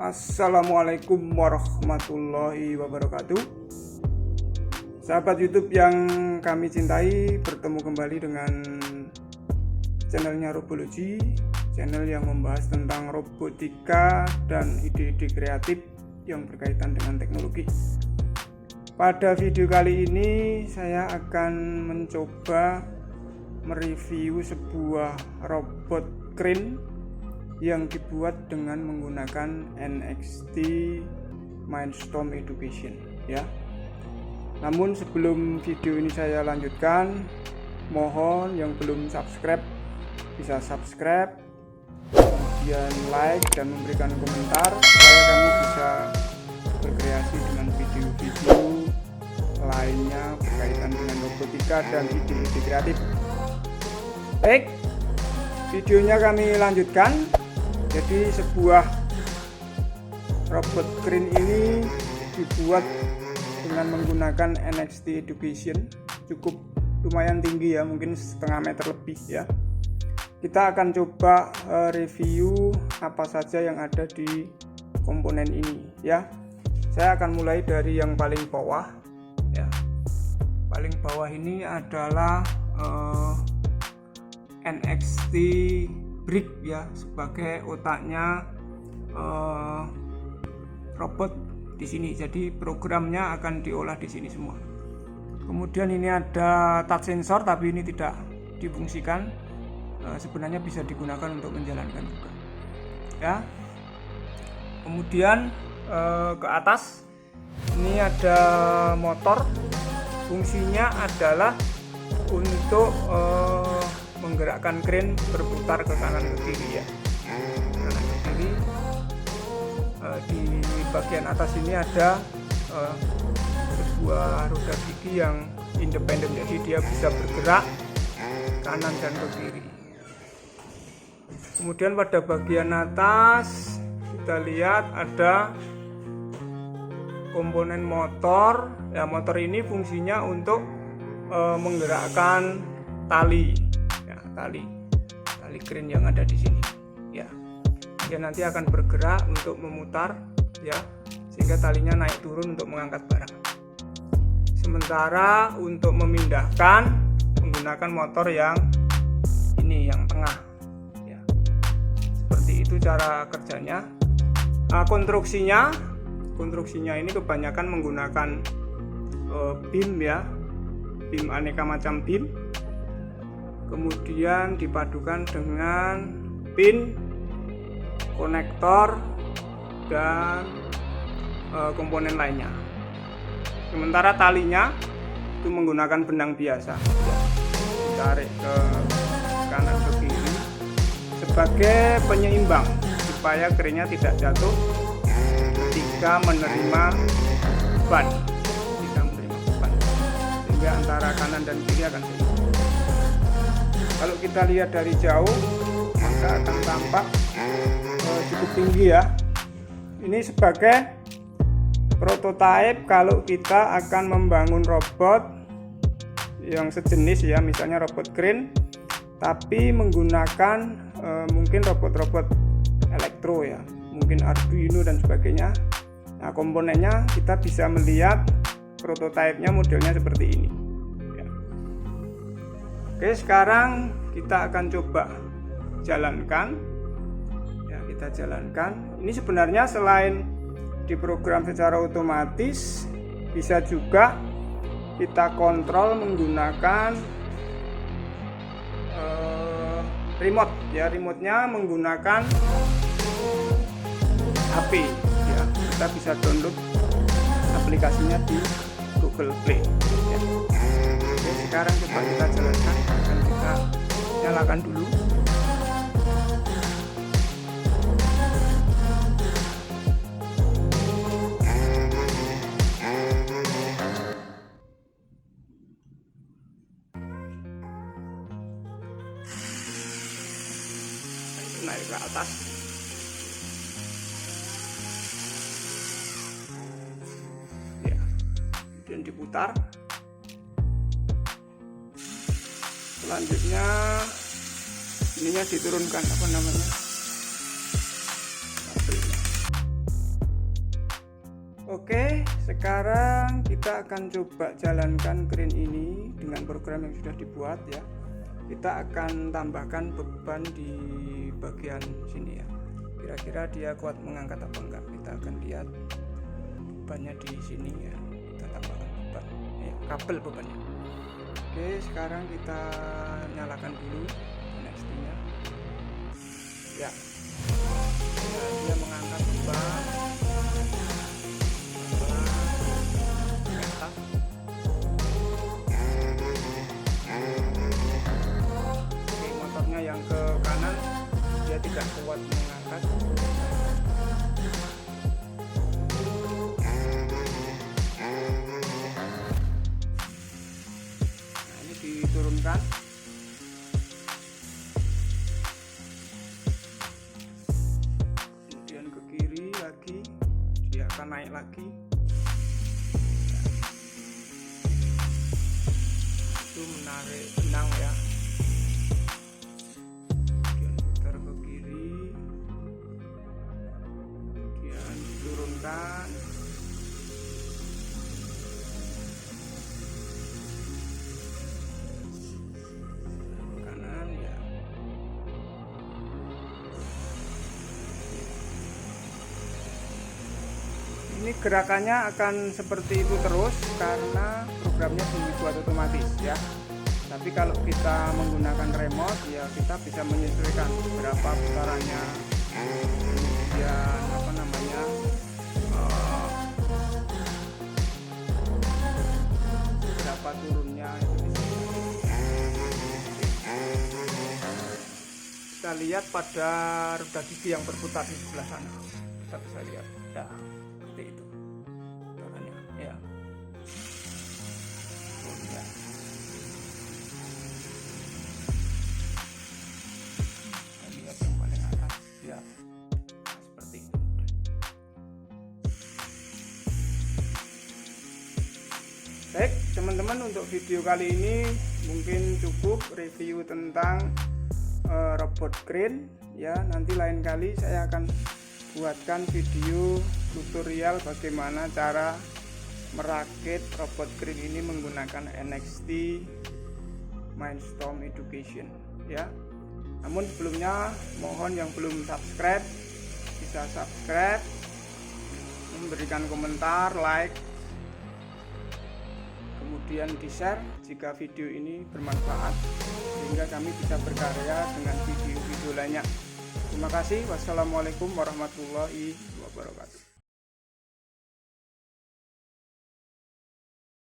Assalamualaikum warahmatullahi wabarakatuh. Sahabat YouTube yang kami cintai, bertemu kembali dengan channelnya Robology, channel yang membahas tentang robotika dan ide-ide kreatif yang berkaitan dengan teknologi. Pada video kali ini saya akan mencoba mereview sebuah robot crane yang dibuat dengan menggunakan NXT Mindstorm Education ya. Namun sebelum video ini saya lanjutkan, mohon yang belum subscribe bisa subscribe, kemudian like dan memberikan komentar supaya kami bisa berkreasi dengan video-video lainnya berkaitan dengan robotika dan ide-ide kreatif. Baik, videonya kami lanjutkan. Jadi sebuah robot crane ini dibuat dengan menggunakan NXT Education, cukup lumayan tinggi ya, mungkin setengah meter lebih ya. Kita akan coba review apa saja yang ada di komponen ini ya. Saya akan mulai dari yang paling bawah ya. Paling bawah ini adalah NXT Brick ya, sebagai otaknya robot di sini. Jadi programnya akan diolah di sini semua. Kemudian ini ada touch sensor, tapi ini tidak difungsikan. Sebenarnya bisa digunakan untuk menjalankan juga. Ya. Kemudian ke atas ini ada motor. Fungsinya adalah untuk menggerakkan crane berputar ke kanan ke kiri ya. Kanan ke kiri. Di bagian atas ini ada sebuah roda gigi yang independen, jadi dia bisa bergerak kanan dan ke kiri. Kemudian pada bagian atas kita lihat ada komponen motor ya. Motor ini fungsinya untuk menggerakkan tali crane yang ada di sini ya. Dia nanti akan bergerak untuk memutar ya, sehingga talinya naik turun untuk mengangkat barang. Sementara untuk memindahkan menggunakan motor yang ini, yang tengah ya. Seperti itu cara kerjanya. Konstruksinya ini kebanyakan menggunakan beam ya, beam aneka macam beam. Kemudian dipadukan dengan pin, konektor, dan komponen lainnya. Sementara talinya itu menggunakan benang biasa, ditarik ke kanan ke kiri sebagai penyeimbang supaya kerennya tidak jatuh ketika menerima beban, sehingga antara kanan dan kiri akan seimbang. Kalau kita lihat dari jauh maka akan tampak cukup tinggi ya. Ini sebagai prototipe kalau kita akan membangun robot yang sejenis ya, misalnya robot crane tapi menggunakan mungkin robot-robot elektro ya, mungkin Arduino dan sebagainya. Nah, komponennya kita bisa melihat prototipenya modelnya seperti ini. Oke, sekarang kita akan coba jalankan ya, kita jalankan. Ini sebenarnya selain diprogram secara otomatis, bisa juga kita kontrol menggunakan remote ya. Remote-nya menggunakan HP ya. Kita bisa download aplikasinya di Google Play ya. Sekarang coba kita jalankan, akan kita nyalakan dulu. Naik ke atas. Ya, kemudian diputar. Selanjutnya ininya diturunkan, apa namanya, Oke, sekarang kita akan coba jalankan crane ini dengan program yang sudah dibuat ya. Kita akan tambahkan beban di bagian sini ya. Kira-kira dia kuat mengangkat apa enggak? Kita akan lihat bebannya di sini ya. Kita tambahkan beban, ya, kabel bebannya. Oke, sekarang kita nyalakan dulu NXT-nya. Ya, dia mengangkat beban. Yang ke kanan dia tidak kuat mengangkat. Nah, ini diturunkan. Kemudian ke kiri lagi, dia akan naik lagi. Itu menarik benang ya. Turunkan, kanan ya. Ini gerakannya akan seperti itu terus karena programnya dibuat otomatis ya. Tapi kalau kita menggunakan remote ya kita bisa menyesuaikan berapa putarannya, kemudian apa namanya, berapa turunnya itu bisa. Kita lihat pada roda gigi yang berputar di sebelah sana, kita bisa lihat ya, seperti itu putarannya ya. Kita lihat yang paling atas ya, seperti itu. Baik teman-teman, untuk video kali ini mungkin cukup review tentang robot crane ya. Nanti lain kali saya akan buatkan video tutorial bagaimana cara merakit robot crane ini menggunakan NXT Mindstorm Education ya. Namun sebelumnya mohon yang belum subscribe bisa subscribe, memberikan komentar, like, kemudian di-share jika video ini bermanfaat sehingga kami bisa berkarya dengan video-video lainnya. Terima kasih. Wassalamualaikum warahmatullahi wabarakatuh.